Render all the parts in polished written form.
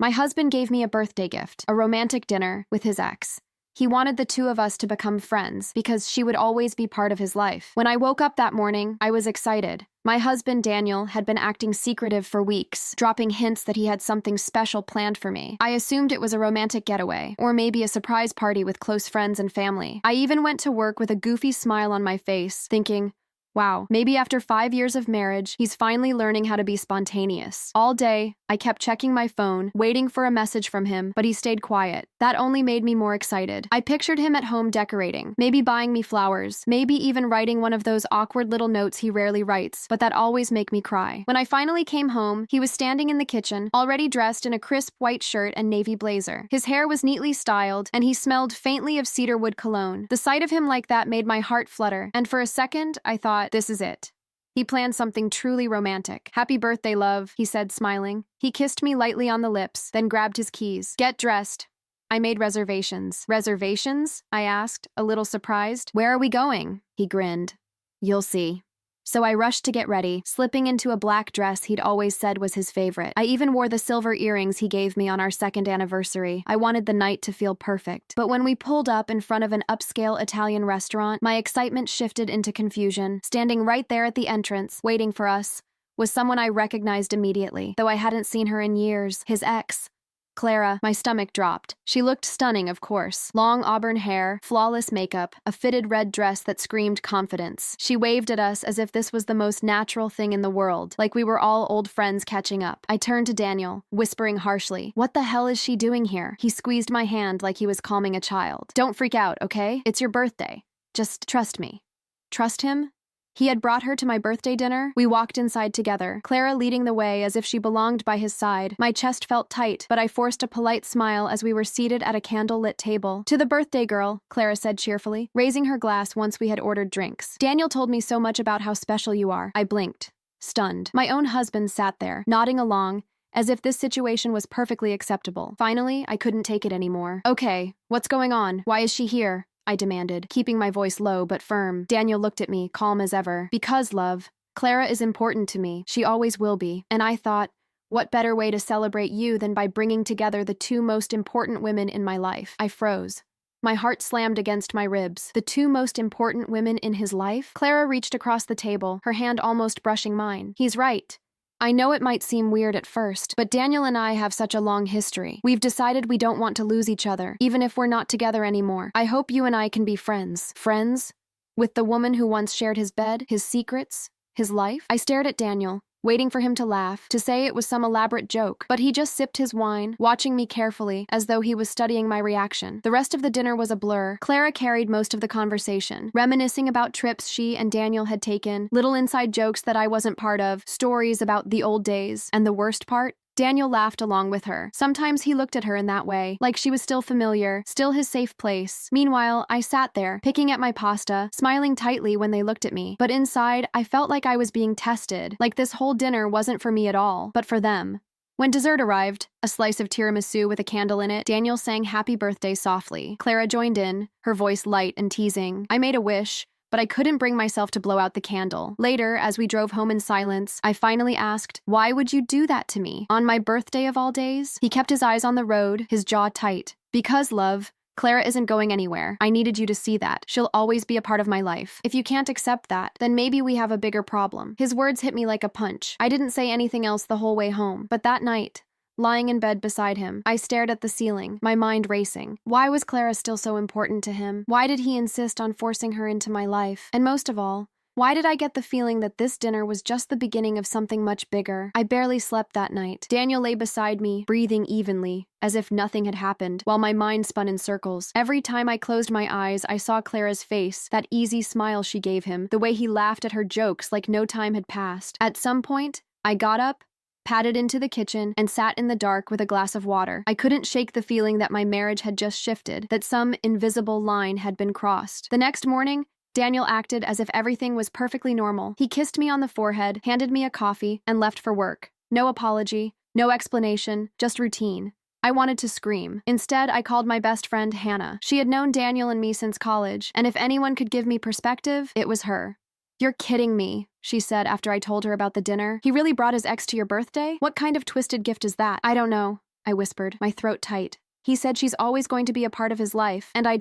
My husband gave me a birthday gift, a romantic dinner with his ex. He wanted the two of us to become friends because she would always be part of his life. When I woke up that morning, I was excited. My husband, Daniel, had been acting secretive for weeks, dropping hints that he had something special planned for me. I assumed it was a romantic getaway, or maybe a surprise party with close friends and family. I even went to work with a goofy smile on my face, thinking, wow, maybe after 5 years of marriage, he's finally learning how to be spontaneous. All day, I kept checking my phone, waiting for a message from him, but he stayed quiet. That only made me more excited. I pictured him at home decorating, maybe buying me flowers, maybe even writing one of those awkward little notes he rarely writes, but that always make me cry. When I finally came home, he was standing in the kitchen, already dressed in a crisp white shirt and navy blazer. His hair was neatly styled, and he smelled faintly of cedarwood cologne. The sight of him like that made my heart flutter, and for a second, I thought, this is it. He planned something truly romantic. Happy birthday, love, he said, smiling. He kissed me lightly on the lips, then grabbed his keys. Get dressed. I made reservations. Reservations? I asked, a little surprised. Where are we going? He grinned. You'll see. So I rushed to get ready, slipping into a black dress he'd always said was his favorite. I even wore the silver earrings he gave me on our second anniversary. I wanted the night to feel perfect. But when we pulled up in front of an upscale Italian restaurant, my excitement shifted into confusion. Standing right there at the entrance, waiting for us, was someone I recognized immediately, though I hadn't seen her in years, his ex. Clara. My stomach dropped. She looked stunning, of course. Long auburn hair, flawless makeup, a fitted red dress that screamed confidence. She waved at us as if this was the most natural thing in the world, like we were all old friends catching up. I turned to Daniel, whispering harshly, "What the hell is she doing here?" He squeezed my hand like he was calming a child. "Don't freak out, okay? It's your birthday. Just trust me." Trust him? He had brought her to my birthday dinner. We walked inside together, Clara leading the way as if she belonged by his side. My chest felt tight, but I forced a polite smile as we were seated at a candle-lit table. "To the birthday girl," Clara said cheerfully, raising her glass once we had ordered drinks. "Daniel told me so much about how special you are." I blinked, stunned. My own husband sat there, nodding along, as if this situation was perfectly acceptable. Finally, I couldn't take it anymore. "Okay, what's going on? Why is she here?" I demanded, keeping my voice low but firm. Daniel looked at me, calm as ever. "Because, love, Clara is important to me. She always will be." And I thought, what better way to celebrate you than by bringing together the two most important women in my life? I froze. My heart slammed against my ribs. The two most important women in his life? Clara reached across the table, her hand almost brushing mine. "He's right. I know it might seem weird at first, but Daniel and I have such a long history. We've decided we don't want to lose each other, even if we're not together anymore. I hope you and I can be friends." Friends? With the woman who once shared his bed, his secrets, his life? I stared at Daniel, waiting for him to laugh, to say it was some elaborate joke, but he just sipped his wine, watching me carefully, as though he was studying my reaction. The rest of the dinner was a blur. Clara carried most of the conversation, reminiscing about trips she and Daniel had taken, little inside jokes that I wasn't part of, stories about the old days, and the worst part? Daniel laughed along with her. Sometimes he looked at her in that way, like she was still familiar, still his safe place. Meanwhile, I sat there, picking at my pasta, smiling tightly when they looked at me. But inside, I felt like I was being tested, like this whole dinner wasn't for me at all, but for them. When dessert arrived, a slice of tiramisu with a candle in it, Daniel sang happy birthday softly. Clara joined in, her voice light and teasing. I made a wish, but I couldn't bring myself to blow out the candle. Later, as we drove home in silence, I finally asked, "Why would you do that to me? On my birthday of all days?" He kept his eyes on the road, his jaw tight. "Because, love, Clara isn't going anywhere. I needed you to see that. She'll always be a part of my life. If you can't accept that, then maybe we have a bigger problem." His words hit me like a punch. I didn't say anything else the whole way home, but that night, lying in bed beside him, I stared at the ceiling, my mind racing. Why was Clara still so important to him? Why did he insist on forcing her into my life? And most of all, why did I get the feeling that this dinner was just the beginning of something much bigger? I barely slept that night. Daniel lay beside me, breathing evenly, as if nothing had happened, while my mind spun in circles. Every time I closed my eyes, I saw Clara's face, that easy smile she gave him, the way he laughed at her jokes like no time had passed. At some point, I got up, padded into the kitchen, and sat in the dark with a glass of water. I couldn't shake the feeling that my marriage had just shifted, that some invisible line had been crossed. The next morning, Daniel acted as if everything was perfectly normal. He kissed me on the forehead, handed me a coffee, and left for work. No apology, no explanation, just routine. I wanted to scream. Instead, I called my best friend, Hannah. She had known Daniel and me since college, and if anyone could give me perspective, it was her. "You're kidding me," she said after I told her about the dinner. "He really brought his ex to your birthday? What kind of twisted gift is that?" "I don't know. I whispered, my throat tight. He said she's always going to be a part of his life, and I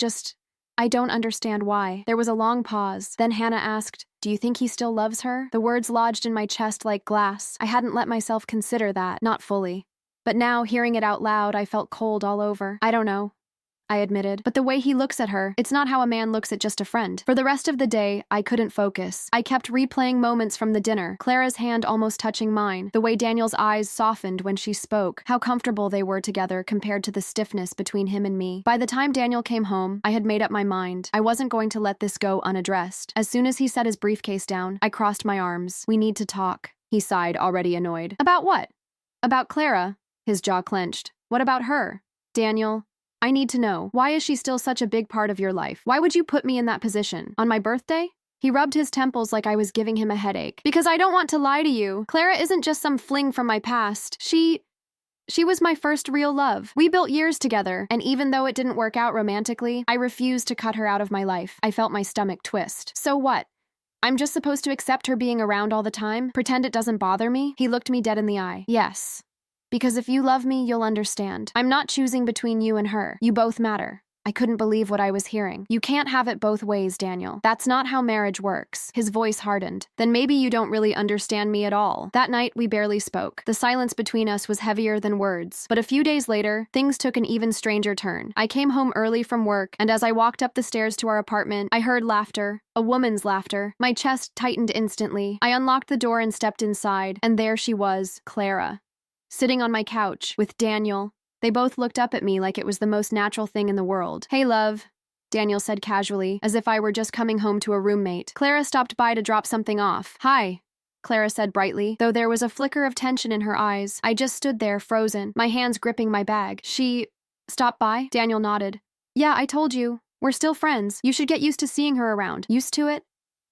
don't understand why. There was a long pause. Then Hannah asked, do you think he still loves her? The words lodged in my chest like glass. I hadn't let myself consider that, not fully. But now, hearing it out loud, I felt cold all over. I don't know, I admitted. But the way he looks at her, it's not how a man looks at just a friend. For the rest of the day, I couldn't focus. I kept replaying moments from the dinner, Clara's hand almost touching mine, the way Daniel's eyes softened when she spoke, how comfortable they were together compared to the stiffness between him and me. By the time Daniel came home, I had made up my mind. I wasn't going to let this go unaddressed. As soon as he set his briefcase down, I crossed my arms. We need to talk, he sighed, already annoyed. About what? About Clara. His jaw clenched. What about her? Daniel, I need to know, why is she still such a big part of your life? Why would you put me in that position? On my birthday? He rubbed his temples like I was giving him a headache. Because I don't want to lie to you. Clara isn't just some fling from my past. She was my first real love. We built years together, and even though it didn't work out romantically, I refused to cut her out of my life. I felt my stomach twist. So what? I'm just supposed to accept her being around all the time? Pretend it doesn't bother me? He looked me dead in the eye. Yes. Because if you love me, you'll understand. I'm not choosing between you and her. You both matter. I couldn't believe what I was hearing. You can't have it both ways, Daniel. That's not how marriage works. His voice hardened. Then maybe you don't really understand me at all. That night, we barely spoke. The silence between us was heavier than words. But a few days later, things took an even stranger turn. I came home early from work, and as I walked up the stairs to our apartment, I heard laughter. A woman's laughter. My chest tightened instantly. I unlocked the door and stepped inside, and there she was, Clara, sitting on my couch with Daniel. They both looked up at me like it was the most natural thing in the world. Hey, love, Daniel said casually, as if I were just coming home to a roommate. Clara stopped by to drop something off. Hi, Clara said brightly, though there was a flicker of tension in her eyes. I just stood there, frozen, my hands gripping my bag. She stopped by? Daniel nodded. Yeah, I told you. We're still friends. You should get used to seeing her around. Used to it?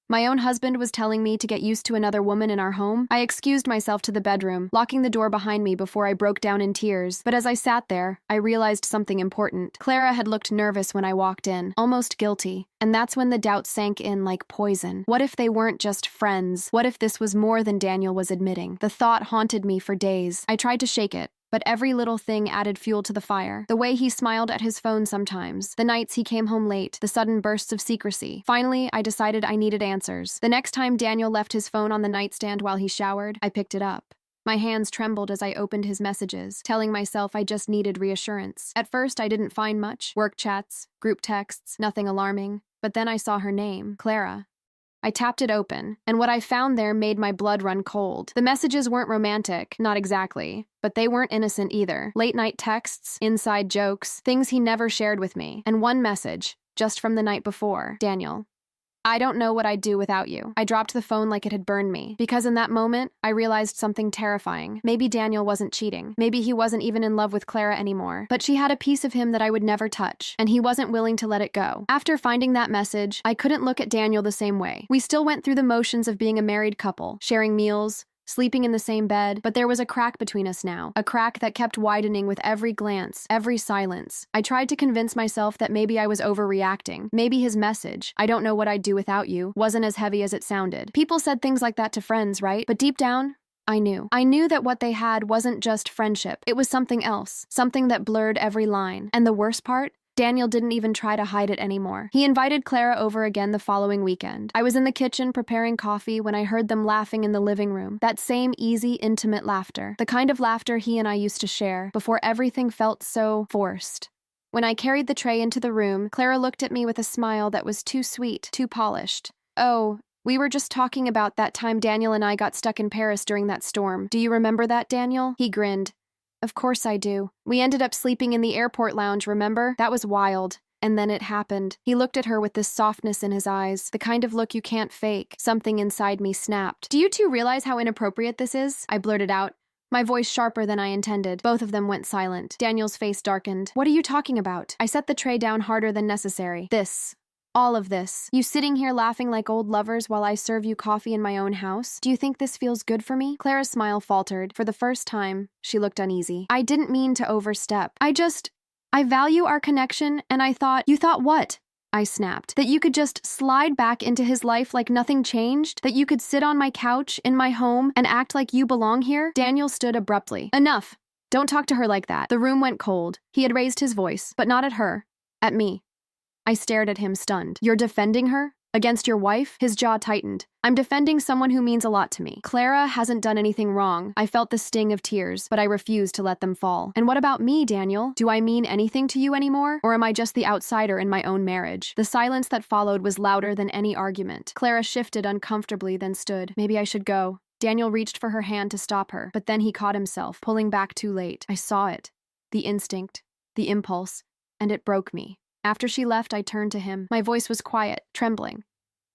My own husband was telling me to get used to another woman in our home. I excused myself to the bedroom, locking the door behind me before I broke down in tears. But as I sat there, I realized something important. Clara had looked nervous when I walked in, almost guilty. And that's when the doubt sank in like poison. What if they weren't just friends? What if this was more than Daniel was admitting? The thought haunted me for days. I tried to shake it, but every little thing added fuel to the fire. The way he smiled at his phone sometimes, the nights he came home late, the sudden bursts of secrecy. Finally, I decided I needed answers. The next time Daniel left his phone on the nightstand while he showered, I picked it up. My hands trembled as I opened his messages, telling myself I just needed reassurance. At first, I didn't find much. Work chats, group texts, nothing alarming. But then I saw her name, Clara. I tapped it open, and what I found there made my blood run cold. The messages weren't romantic, not exactly, but they weren't innocent either. Late-night texts, inside jokes, things he never shared with me. And one message, just from the night before. Daniel, I don't know what I'd do without you. I dropped the phone like it had burned me, because in that moment, I realized something terrifying. Maybe Daniel wasn't cheating. Maybe he wasn't even in love with Clara anymore. But she had a piece of him that I would never touch, and he wasn't willing to let it go. After finding that message, I couldn't look at Daniel the same way. We still went through the motions of being a married couple, sharing meals, sleeping in the same bed, but there was a crack between us now, a crack that kept widening with every glance, every silence. I tried to convince myself that maybe I was overreacting. Maybe his message, I don't know what I'd do without you, wasn't as heavy as it sounded. People said things like that to friends, right? But deep down, I knew. I knew that what they had wasn't just friendship. It was something else, something that blurred every line. And the worst part? Daniel didn't even try to hide it anymore. He invited Clara over again the following weekend. I was in the kitchen preparing coffee when I heard them laughing in the living room. That same easy, intimate laughter. The kind of laughter he and I used to share before everything felt so forced. When I carried the tray into the room, Clara looked at me with a smile that was too sweet, too polished. Oh, we were just talking about that time Daniel and I got stuck in Paris during that storm. Do you remember that, Daniel? He grinned. Of course I do. We ended up sleeping in the airport lounge, remember? That was wild. And then it happened. He looked at her with this softness in his eyes, the kind of look you can't fake. Something inside me snapped. Do you two realize how inappropriate this is? I blurted out, my voice sharper than I intended. Both of them went silent. Daniel's face darkened. What are you talking about? I set the tray down harder than necessary. All of this. You sitting here laughing like old lovers while I serve you coffee in my own house? Do you think this feels good for me? Clara's smile faltered. For the first time, she looked uneasy. I didn't mean to overstep. I value our connection, and I thought— You thought what? I snapped. That you could just slide back into his life like nothing changed? That you could sit on my couch in my home and act like you belong here? Daniel stood abruptly. Enough. Don't talk to her like that. The room went cold. He had raised his voice, but not at her. At me. I stared at him, stunned. You're defending her? Against your wife? His jaw tightened. I'm defending someone who means a lot to me. Clara hasn't done anything wrong. I felt the sting of tears, but I refused to let them fall. And what about me, Daniel? Do I mean anything to you anymore? Or am I just the outsider in my own marriage? The silence that followed was louder than any argument. Clara shifted uncomfortably, then stood. Maybe I should go. Daniel reached for her hand to stop her, but then he caught himself, pulling back too late. I saw it. The instinct, the impulse, and it broke me. After she left, I turned to him. My voice was quiet, trembling.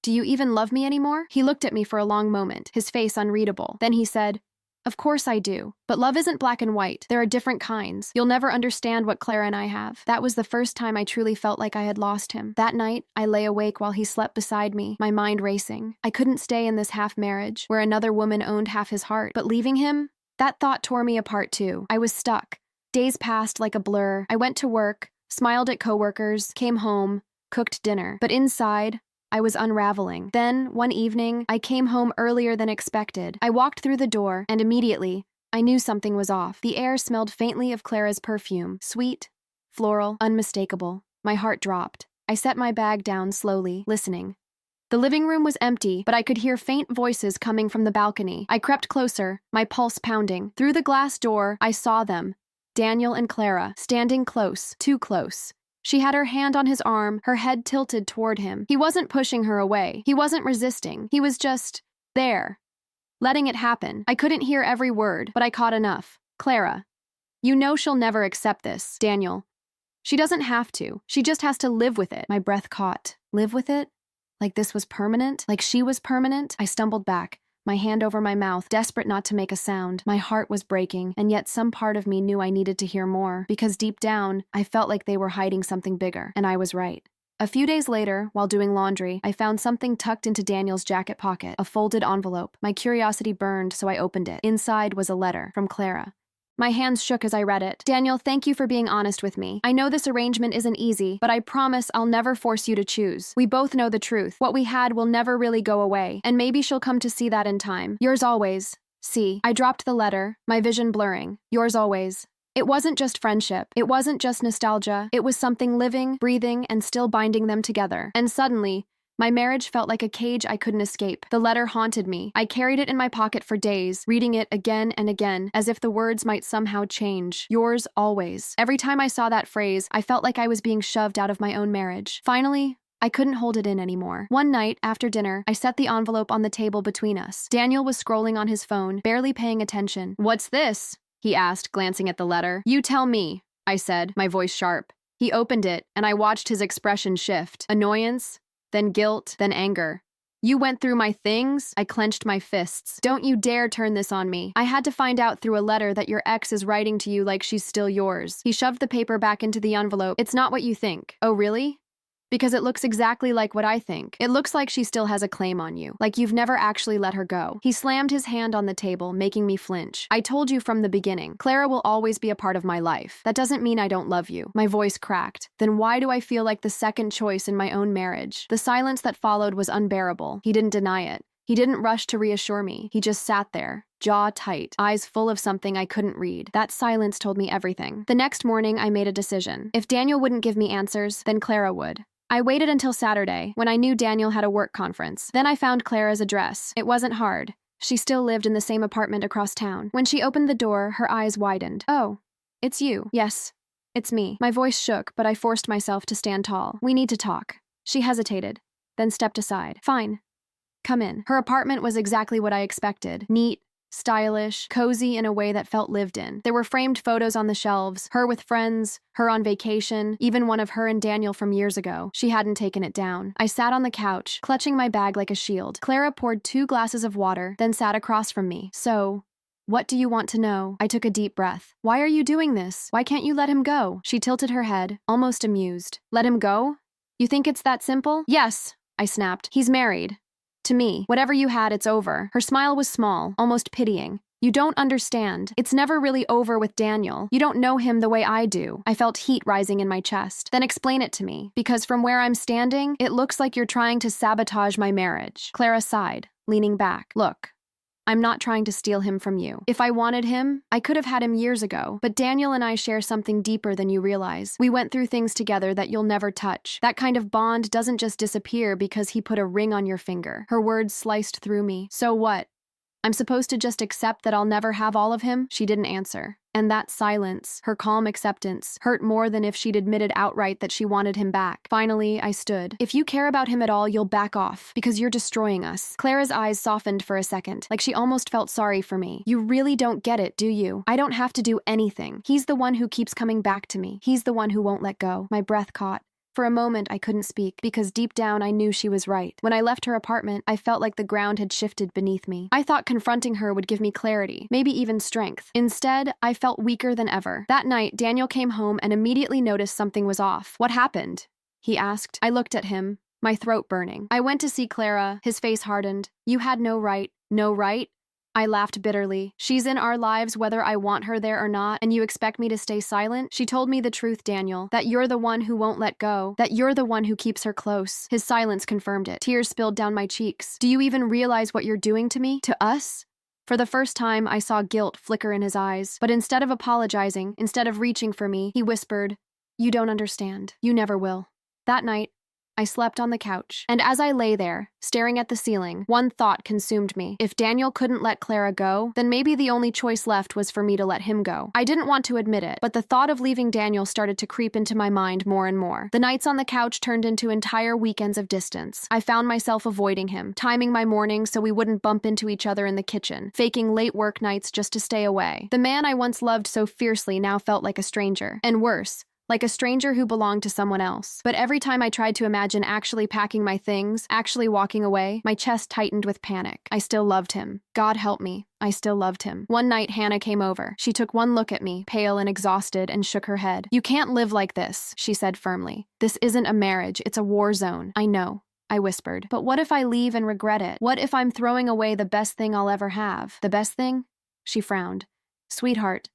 Do you even love me anymore? He looked at me for a long moment, his face unreadable. Then he said, Of course I do. But love isn't black and white. There are different kinds. You'll never understand what Clara and I have. That was the first time I truly felt like I had lost him. That night, I lay awake while he slept beside me, my mind racing. I couldn't stay in this half-marriage, where another woman owned half his heart. But leaving him? That thought tore me apart too. I was stuck. Days passed like a blur. I went to work, smiled at coworkers, came home, cooked dinner. But inside, I was unraveling. Then, one evening, I came home earlier than expected. I walked through the door, and immediately, I knew something was off. The air smelled faintly of Clara's perfume. Sweet, floral, unmistakable. My heart dropped. I set my bag down slowly, listening. The living room was empty, but I could hear faint voices coming from the balcony. I crept closer, my pulse pounding. Through the glass door, I saw them. Daniel and Clara, standing close, too close. She had her hand on his arm, her head tilted toward him. He wasn't pushing her away. He wasn't resisting. He was just there, letting it happen. I couldn't hear every word, but I caught enough. Clara, you know she'll never accept this, Daniel. She doesn't have to. She just has to live with it. My breath caught. Live with it? Like this was permanent? Like she was permanent? I stumbled back, my hand over my mouth, desperate not to make a sound. My heart was breaking, and yet some part of me knew I needed to hear more, because deep down, I felt like they were hiding something bigger, and I was right. A few days later, while doing laundry, I found something tucked into Daniel's jacket pocket, a folded envelope. My curiosity burned, so I opened it. Inside was a letter from Clara. My hands shook as I read it. Daniel, thank you for being honest with me. I know this arrangement isn't easy, but I promise I'll never force you to choose. We both know the truth. What we had will never really go away, and maybe she'll come to see that in time. Yours always, C. I dropped the letter, my vision blurring. Yours always. It wasn't just friendship. It wasn't just nostalgia. It was something living, breathing, and still binding them together. And suddenly, my marriage felt like a cage I couldn't escape. The letter haunted me. I carried it in my pocket for days, reading it again and again, as if the words might somehow change. Yours always. Every time I saw that phrase, I felt like I was being shoved out of my own marriage. Finally, I couldn't hold it in anymore. One night, after dinner, I set the envelope on the table between us. Daniel was scrolling on his phone, barely paying attention. What's this? He asked, glancing at the letter. You tell me, I said, my voice sharp. He opened it, and I watched his expression shift. Annoyance, then guilt, then anger. You went through my things? I clenched my fists. Don't you dare turn this on me. I had to find out through a letter that your ex is writing to you like she's still yours. He shoved the paper back into the envelope. It's not what you think. Oh, really? Because it looks exactly like what I think. It looks like she still has a claim on you, like you've never actually let her go. He slammed his hand on the table, making me flinch. I told you from the beginning, Clara will always be a part of my life. That doesn't mean I don't love you. My voice cracked. Then why do I feel like the second choice in my own marriage? The silence that followed was unbearable. He didn't deny it. He didn't rush to reassure me. He just sat there, jaw tight, eyes full of something I couldn't read. That silence told me everything. The next morning, I made a decision. If Daniel wouldn't give me answers, then Clara would. I waited until Saturday, when I knew Daniel had a work conference. Then I found Clara's address. It wasn't hard. She still lived in the same apartment across town. When she opened the door, her eyes widened. Oh, it's you. Yes, it's me. My voice shook, but I forced myself to stand tall. We need to talk. She hesitated, then stepped aside. Fine. Come in. Her apartment was exactly what I expected. Neat, stylish, cozy in a way that felt lived in. There were framed photos on the shelves, her with friends, her on vacation, even one of her and Daniel from years ago. She hadn't taken it down. I sat on the couch, clutching my bag like a shield. Clara poured 2 glasses of water, then sat across from me. So, what do you want to know? I took a deep breath. Why are you doing this? Why can't you let him go? She tilted her head, almost amused. Let him go? You think it's that simple? Yes, I snapped. He's married. To me, whatever you had, it's over. Her smile was small, almost pitying. You don't understand. It's never really over with Daniel. You don't know him the way I do. I felt heat rising in my chest. Then explain it to me, because from where I'm standing, it looks like you're trying to sabotage my marriage. Clara sighed, leaning back. Look, I'm not trying to steal him from you. If I wanted him, I could have had him years ago. But Daniel and I share something deeper than you realize. We went through things together that you'll never touch. That kind of bond doesn't just disappear because he put a ring on your finger. Her words sliced through me. So what? I'm supposed to just accept that I'll never have all of him? She didn't answer. And that silence, her calm acceptance, hurt more than if she'd admitted outright that she wanted him back. Finally, I stood. If you care about him at all, you'll back off, because you're destroying us. Clara's eyes softened for a second, like she almost felt sorry for me. You really don't get it, do you? I don't have to do anything. He's the one who keeps coming back to me. He's the one who won't let go. My breath caught. For a moment, I couldn't speak, because deep down I knew she was right. When I left her apartment, I felt like the ground had shifted beneath me. I thought confronting her would give me clarity, maybe even strength. Instead, I felt weaker than ever. That night, Daniel came home and immediately noticed something was off. What happened? He asked. I looked at him, my throat burning. I went to see Clara. His face hardened. You had no right. No right? I laughed bitterly. She's in our lives whether I want her there or not, and you expect me to stay silent? She told me the truth, Daniel, that you're the one who won't let go, that you're the one who keeps her close. His silence confirmed it. Tears spilled down my cheeks. Do you even realize what you're doing to me? To us? For the first time, I saw guilt flicker in his eyes. But instead of apologizing, instead of reaching for me, he whispered, You don't understand. You never will. That night, I slept on the couch, and as I lay there, staring at the ceiling, one thought consumed me. If Daniel couldn't let Clara go, then maybe the only choice left was for me to let him go. I didn't want to admit it, but the thought of leaving Daniel started to creep into my mind more and more. The nights on the couch turned into entire weekends of distance. I found myself avoiding him, timing my mornings so we wouldn't bump into each other in the kitchen, faking late work nights just to stay away. The man I once loved so fiercely now felt like a stranger, and worse, like a stranger who belonged to someone else. But every time I tried to imagine actually packing my things, actually walking away, my chest tightened with panic. I still loved him. God help me. I still loved him. One night, Hannah came over. She took one look at me, pale and exhausted, and shook her head. You can't live like this, she said firmly. This isn't a marriage, it's a war zone. I know, I whispered. But what if I leave and regret it? What if I'm throwing away the best thing I'll ever have? The best thing? She frowned. Sweetheart,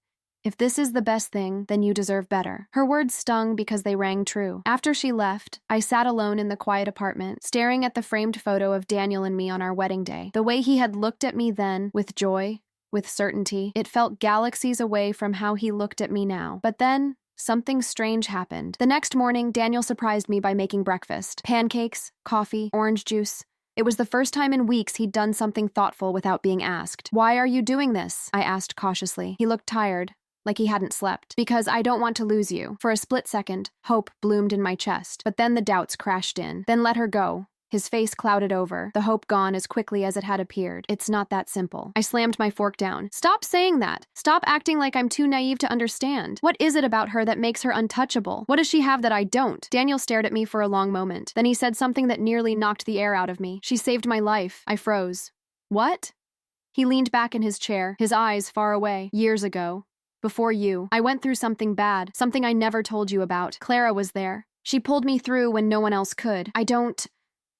if this is the best thing, then you deserve better. Her words stung because they rang true. After she left, I sat alone in the quiet apartment, staring at the framed photo of Daniel and me on our wedding day. The way he had looked at me then, with joy, with certainty, it felt galaxies away from how he looked at me now. But then, something strange happened. The next morning, Daniel surprised me by making breakfast. Pancakes, coffee, orange juice. It was the first time in weeks he'd done something thoughtful without being asked. Why are you doing this? I asked cautiously. He looked tired, like he hadn't slept. Because I don't want to lose you. For a split second, hope bloomed in my chest, but then the doubts crashed in. Then let her go. His face clouded over, the hope gone as quickly as it had appeared. It's not that simple. I slammed my fork down. Stop saying that. Stop acting like I'm too naive to understand. What is it about her that makes her untouchable? What does she have that I don't? Daniel stared at me for a long moment. Then he said something that nearly knocked the air out of me. She saved my life. I froze. What? He leaned back in his chair, his eyes far away. Years ago. Before you, I went through something bad, something I never told you about. Clara was there. She pulled me through when no one else could. I don't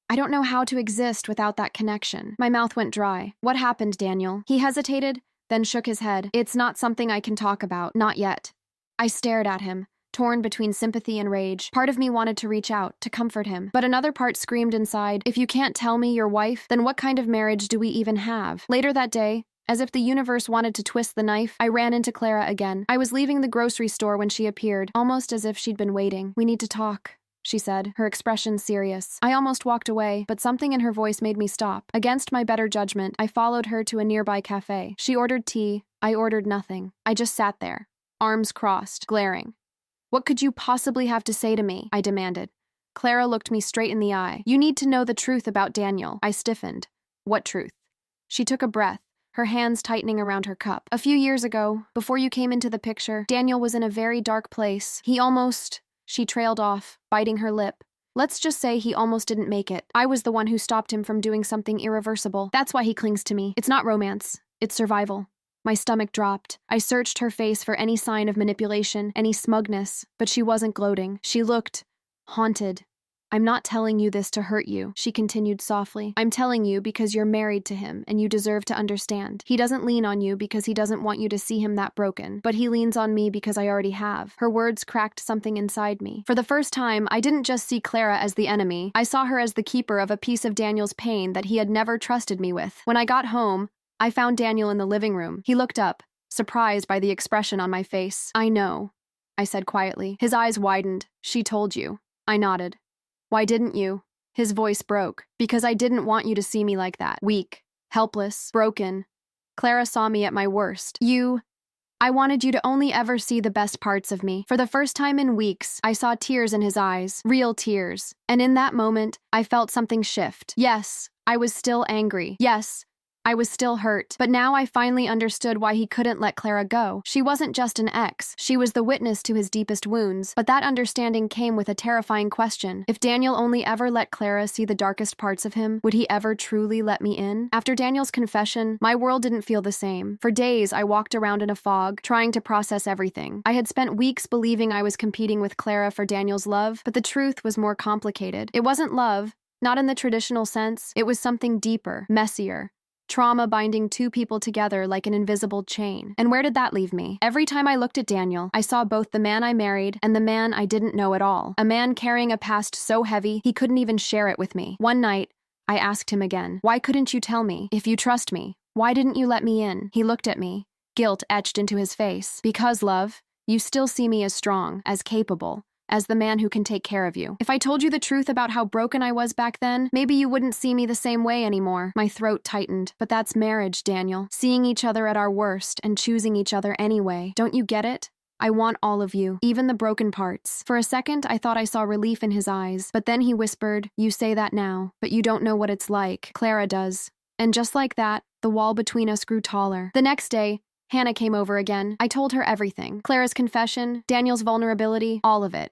know how to exist without that connection. My mouth went dry. What happened, Daniel? He hesitated, then shook his head. It's not something I can talk about. Not yet. I stared at him, torn between sympathy and rage. Part of me wanted to reach out, to comfort him. But another part screamed inside, if you can't tell me your wife, then what kind of marriage do we even have? Later that day, as if the universe wanted to twist the knife, I ran into Clara again. I was leaving the grocery store when she appeared, almost as if she'd been waiting. We need to talk, she said, her expression serious. I almost walked away, but something in her voice made me stop. Against my better judgment, I followed her to a nearby cafe. She ordered tea. I ordered nothing. I just sat there, arms crossed, glaring. What could you possibly have to say to me? I demanded. Clara looked me straight in the eye. You need to know the truth about Daniel. I stiffened. What truth? She took a breath, her hands tightening around her cup. A few years ago, before you came into the picture, Daniel was in a very dark place. She trailed off, biting her lip. Let's just say he almost didn't make it. I was the one who stopped him from doing something irreversible. That's why he clings to me. It's not romance. It's survival. My stomach dropped. I searched her face for any sign of manipulation, any smugness, but she wasn't gloating. She looked haunted. I'm not telling you this to hurt you, she continued softly. I'm telling you because you're married to him and you deserve to understand. He doesn't lean on you because he doesn't want you to see him that broken, but he leans on me because I already have. Her words cracked something inside me. For the first time, I didn't just see Clara as the enemy. I saw her as the keeper of a piece of Daniel's pain that he had never trusted me with. When I got home, I found Daniel in the living room. He looked up, surprised by the expression on my face. I know, I said quietly. His eyes widened. She told you. I nodded. Why didn't you? His voice broke. Because I didn't want you to see me like that. Weak, helpless, broken. Clara saw me at my worst. I wanted you to only ever see the best parts of me. For the first time in weeks, I saw tears in his eyes, real tears. And in that moment, I felt something shift. Yes, I was still angry. Yes, I was still hurt. But now I finally understood why he couldn't let Clara go. She wasn't just an ex. She was the witness to his deepest wounds. But that understanding came with a terrifying question. If Daniel only ever let Clara see the darkest parts of him, would he ever truly let me in? After Daniel's confession, my world didn't feel the same. For days, I walked around in a fog, trying to process everything. I had spent weeks believing I was competing with Clara for Daniel's love, but the truth was more complicated. It wasn't love, not in the traditional sense. It was something deeper, messier. Trauma binding two people together like an invisible chain. And where did that leave me? Every time I looked at Daniel, I saw both the man I married and the man I didn't know at all. A man carrying a past so heavy, he couldn't even share it with me. One night, I asked him again, why couldn't you tell me? If you trust me, why didn't you let me in? He looked at me, guilt etched into his face. Because, love, you still see me as strong, as capable, as the man who can take care of you. If I told you the truth about how broken I was back then, maybe you wouldn't see me the same way anymore. My throat tightened. But that's marriage, Daniel. Seeing each other at our worst and choosing each other anyway. Don't you get it? I want all of you, even the broken parts. For a second, I thought I saw relief in his eyes. But then he whispered, you say that now, but you don't know what it's like. Clara does. And just like that, the wall between us grew taller. The next day, Hannah came over again. I told her everything. Clara's confession, Daniel's vulnerability, all of it.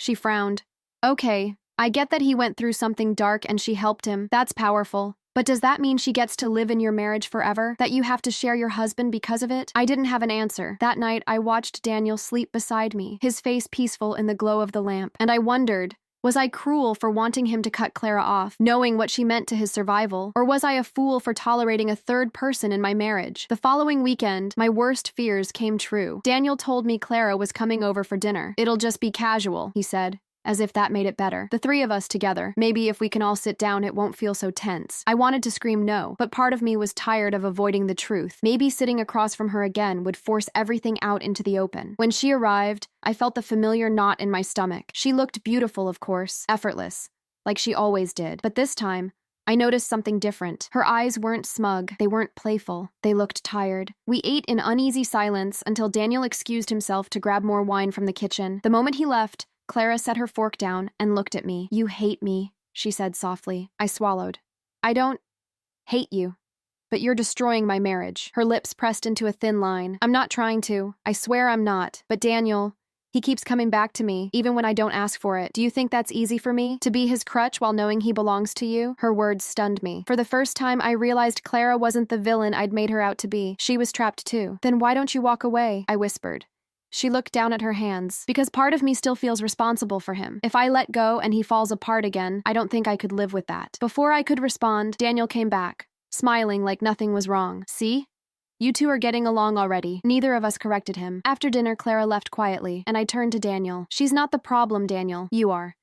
She frowned. Okay, I get that he went through something dark and she helped him. That's powerful. But does that mean she gets to live in your marriage forever? That you have to share your husband because of it? I didn't have an answer. That night, I watched Daniel sleep beside me, his face peaceful in the glow of the lamp. And I wondered, was I cruel for wanting him to cut Clara off, knowing what she meant to his survival? Or was I a fool for tolerating a third person in my marriage? The following weekend, my worst fears came true. Daniel told me Clara was coming over for dinner. It'll just be casual, he said, as if that made it better. The three of us together. Maybe if we can all sit down, it won't feel so tense. I wanted to scream no, but part of me was tired of avoiding the truth. Maybe sitting across from her again would force everything out into the open. When she arrived, I felt the familiar knot in my stomach. She looked beautiful, of course, effortless, like she always did. But this time, I noticed something different. Her eyes weren't smug, they weren't playful, they looked tired. We ate in uneasy silence until Daniel excused himself to grab more wine from the kitchen. The moment he left, Clara set her fork down and looked at me. You hate me, she said softly. I swallowed. I don't hate you, but you're destroying my marriage. Her lips pressed into a thin line. I'm not trying to. I swear I'm not. But Daniel, he keeps coming back to me, even when I don't ask for it. Do you think that's easy for me? To be his crutch while knowing he belongs to you? Her words stunned me. For the first time, I realized Clara wasn't the villain I'd made her out to be. She was trapped too. Then why don't you walk away? I whispered. She looked down at her hands. Because part of me still feels responsible for him. If I let go and he falls apart again, I don't think I could live with that. Before I could respond, Daniel came back, smiling like nothing was wrong. See? You two are getting along already. Neither of us corrected him. After dinner, Clara left quietly, and I turned to Daniel. She's not the problem, Daniel. You are.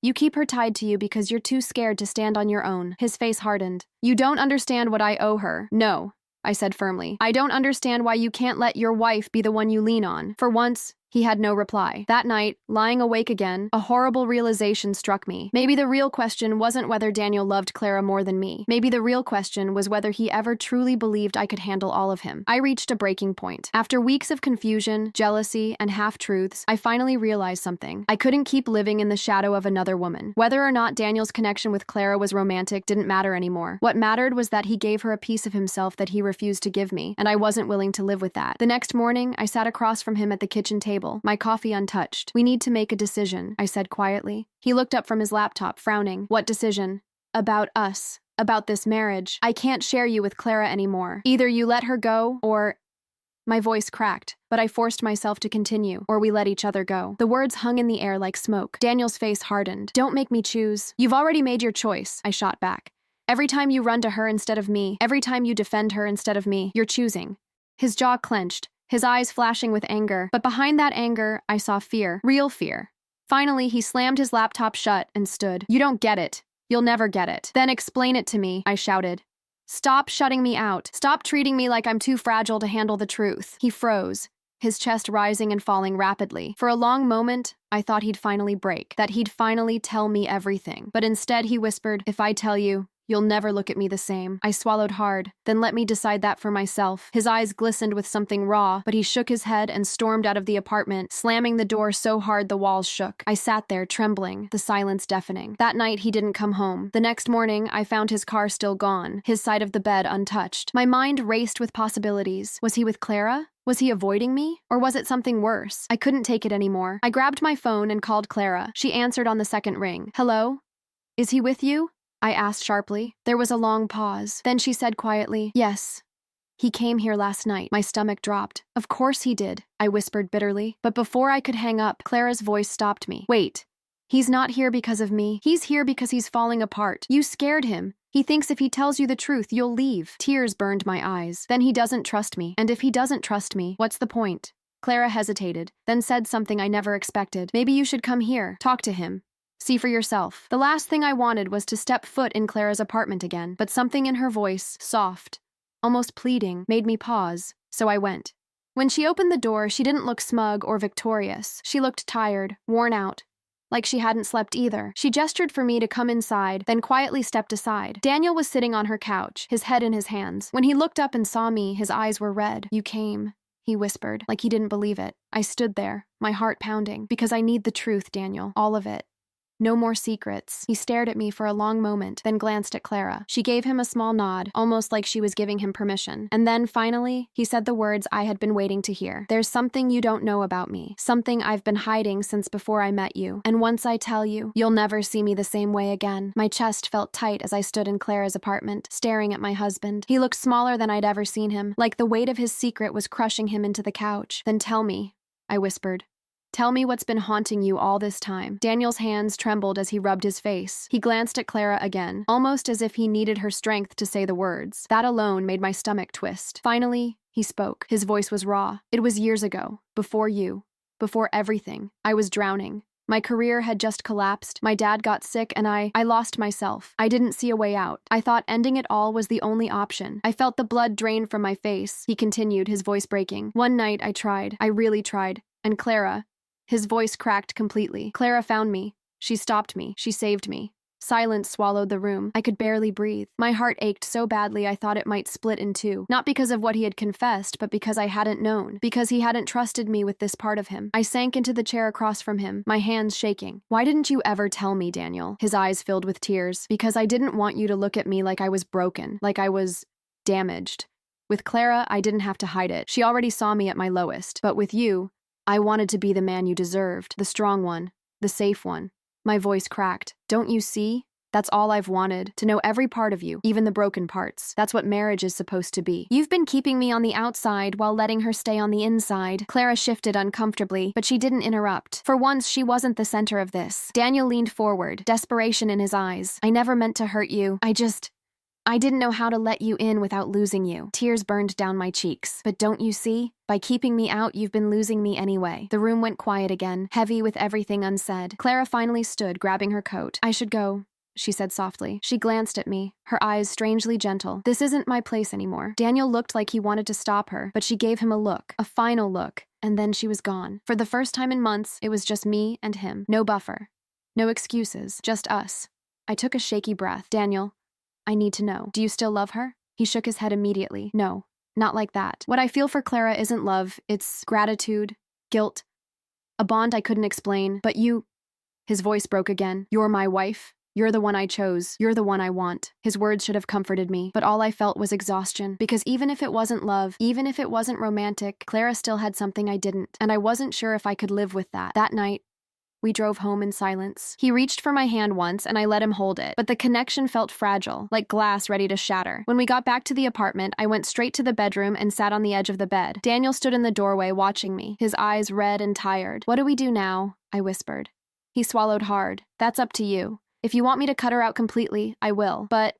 You keep her tied to you because you're too scared to stand on your own. His face hardened. You don't understand what I owe her. No, I said firmly. I don't understand why you can't let your wife be the one you lean on. For once, he had no reply. That night, lying awake again, a horrible realization struck me. Maybe the real question wasn't whether Daniel loved Clara more than me. Maybe the real question was whether he ever truly believed I could handle all of him. I reached a breaking point. After weeks of confusion, jealousy, and half-truths, I finally realized something. I couldn't keep living in the shadow of another woman. Whether or not Daniel's connection with Clara was romantic didn't matter anymore. What mattered was that he gave her a piece of himself that he refused to give me, and I wasn't willing to live with that. The next morning, I sat across from him at the kitchen table, my coffee untouched. We need to make a decision, I said quietly. He looked up from his laptop, frowning. What decision? About us. About this marriage. I can't share you with Clara anymore. Either you let her go, or... My voice cracked, but I forced myself to continue, or we let each other go. The words hung in the air like smoke. Daniel's face hardened. Don't make me choose. You've already made your choice, I shot back. Every time you run to her instead of me, every time you defend her instead of me, you're choosing. His jaw clenched, his eyes flashing with anger, but behind that anger, I saw fear, real fear. Finally, he slammed his laptop shut and stood. You don't get it. You'll never get it. Then explain it to me, I shouted. Stop shutting me out. Stop treating me like I'm too fragile to handle the truth. He froze, his chest rising and falling rapidly. For a long moment, I thought he'd finally break, that he'd finally tell me everything. But instead, he whispered, "If I tell you, you'll never look at me the same." I swallowed hard. "Then let me decide that for myself." His eyes glistened with something raw, but he shook his head and stormed out of the apartment, slamming the door so hard the walls shook. I sat there, trembling, the silence deafening. That night, he didn't come home. The next morning, I found his car still gone, his side of the bed untouched. My mind raced with possibilities. Was he with Clara? Was he avoiding me? Or was it something worse? I couldn't take it anymore. I grabbed my phone and called Clara. She answered on the second ring. "Hello? Is he with you?" I asked sharply. There was a long pause. Then she said quietly, "Yes. He came here last night." My stomach dropped. "Of course he did," I whispered bitterly. But before I could hang up, Clara's voice stopped me. "Wait. He's not here because of me. He's here because he's falling apart. You scared him. He thinks if he tells you the truth, you'll leave." Tears burned my eyes. "Then he doesn't trust me. And if he doesn't trust me, what's the point?" Clara hesitated, then said something I never expected. "Maybe you should come here. Talk to him. See for yourself." The last thing I wanted was to step foot in Clara's apartment again, but something in her voice, soft, almost pleading, made me pause, so I went. When she opened the door, she didn't look smug or victorious. She looked tired, worn out, like she hadn't slept either. She gestured for me to come inside, then quietly stepped aside. Daniel was sitting on her couch, his head in his hands. When he looked up and saw me, his eyes were red. "You came," he whispered, like he didn't believe it. I stood there, my heart pounding, because I need the truth, Daniel, all of it. No more secrets. He stared at me for a long moment, then glanced at Clara. She gave him a small nod, almost like she was giving him permission. And then, finally, he said the words I had been waiting to hear. "There's something you don't know about me. Something I've been hiding since before I met you. And once I tell you, you'll never see me the same way again." My chest felt tight as I stood in Clara's apartment, staring at my husband. He looked smaller than I'd ever seen him, like the weight of his secret was crushing him into the couch. "Then tell me," I whispered. "Tell me what's been haunting you all this time." Daniel's hands trembled as he rubbed his face. He glanced at Clara again, almost as if he needed her strength to say the words. That alone made my stomach twist. Finally, he spoke. His voice was raw. "It was years ago, before you, before everything. I was drowning. My career had just collapsed, my dad got sick, and I lost myself. I didn't see a way out. I thought ending it all was the only option. I felt the blood drain from my face." He continued, his voice breaking. "One night I tried. I really tried. And Clara..." His voice cracked completely. "Clara found me. She stopped me. She saved me." Silence swallowed the room. I could barely breathe. My heart ached so badly I thought it might split in two. Not because of what he had confessed, but because I hadn't known. Because he hadn't trusted me with this part of him. I sank into the chair across from him, my hands shaking. "Why didn't you ever tell me, Daniel?" His eyes filled with tears. "Because I didn't want you to look at me like I was broken, like I was damaged. With Clara, I didn't have to hide it. She already saw me at my lowest. But with you, I wanted to be the man you deserved, the strong one, the safe one." My voice cracked. "Don't you see? That's all I've wanted, to know every part of you, even the broken parts. That's what marriage is supposed to be. You've been keeping me on the outside while letting her stay on the inside." Clara shifted uncomfortably, but she didn't interrupt. For once, she wasn't the center of this. Daniel leaned forward, desperation in his eyes. "I never meant to hurt you. I didn't know how to let you in without losing you." Tears burned down my cheeks. "But don't you see? By keeping me out, you've been losing me anyway." The room went quiet again, heavy with everything unsaid. Clara finally stood, grabbing her coat. "I should go," she said softly. She glanced at me, her eyes strangely gentle. "This isn't my place anymore." Daniel looked like he wanted to stop her, but she gave him a look, a final look, and then she was gone. For the first time in months, it was just me and him. No buffer. No excuses. Just us. I took a shaky breath. "Daniel, I need to know. Do you still love her?" He shook his head immediately. "No, not like that. What I feel for Clara isn't love, it's gratitude, guilt, a bond I couldn't explain. But you..." His voice broke again. "You're my wife. You're the one I chose. You're the one I want." His words should have comforted me, but all I felt was exhaustion. Because even if it wasn't love, even if it wasn't romantic, Clara still had something I didn't, and I wasn't sure if I could live with that. That night, we drove home in silence. He reached for my hand once, and I let him hold it, but the connection felt fragile, like glass ready to shatter. When we got back to the apartment, I went straight to the bedroom and sat on the edge of the bed. Daniel stood in the doorway watching me, his eyes red and tired. "What do we do now?" I whispered. He swallowed hard. "That's up to you. If you want me to cut her out completely, I will. But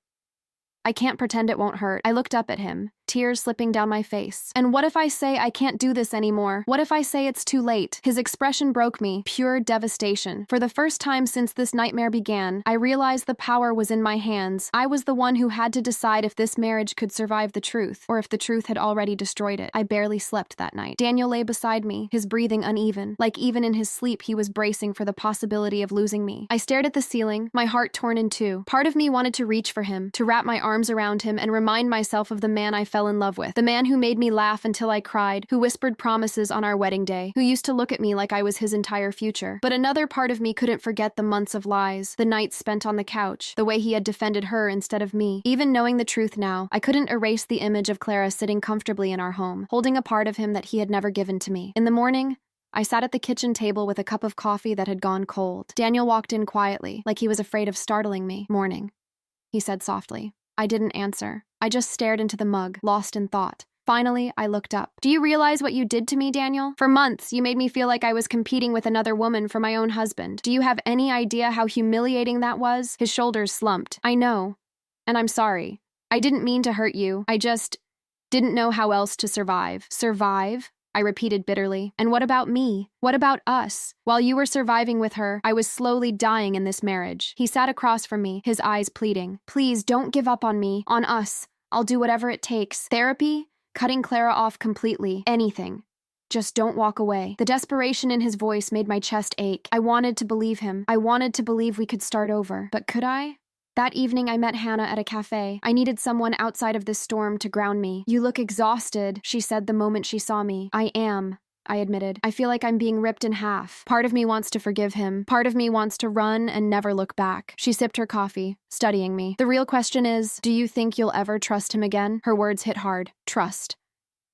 I can't pretend it won't hurt." I looked up at him, tears slipping down my face. And what if I say I can't do this anymore? What if I say it's too late? His expression broke me, pure devastation. For the first time since this nightmare began, I realized the power was in my hands. I was the one who had to decide if this marriage could survive the truth, or if the truth had already destroyed it. I barely slept that night. Daniel lay beside me, his breathing uneven, like even in his sleep he was bracing for the possibility of losing me. I stared at the ceiling, my heart torn in two. Part of me wanted to reach for him, to wrap my arms around him and remind myself of the man I fell in love with, the man who made me laugh until I cried, who whispered promises on our wedding day, who used to look at me like I was his entire future. But another part of me couldn't forget the months of lies, the nights spent on the couch, the way he had defended her instead of me. Even knowing the truth now, I couldn't erase the image of Clara sitting comfortably in our home, holding a part of him that he had never given to me. In the morning, I sat at the kitchen table with a cup of coffee that had gone cold. Daniel walked in quietly, like he was afraid of startling me. "Morning," he said softly. I didn't answer. I just stared into the mug, lost in thought. Finally, I looked up. "Do you realize what you did to me, Daniel? For months, you made me feel like I was competing with another woman for my own husband. Do you have any idea how humiliating that was?" His shoulders slumped. "I know. And I'm sorry. I didn't mean to hurt you. I just didn't know how else to survive." "Survive?" I repeated bitterly. "And what about me? What about us? While you were surviving with her, I was slowly dying in this marriage." He sat across from me, his eyes pleading. "Please, don't give up on me, on us. I'll do whatever it takes. Therapy? Cutting Clara off completely. Anything. Just don't walk away." The desperation in his voice made my chest ache. I wanted to believe him. I wanted to believe we could start over. But could I? That evening, I met Hannah at a cafe. I needed someone outside of this storm to ground me. "You look exhausted," she said the moment she saw me. "I am," I admitted. "I feel like I'm being ripped in half. Part of me wants to forgive him. Part of me wants to run and never look back." She sipped her coffee, studying me. "The real question is, do you think you'll ever trust him again?" Her words hit hard. Trust.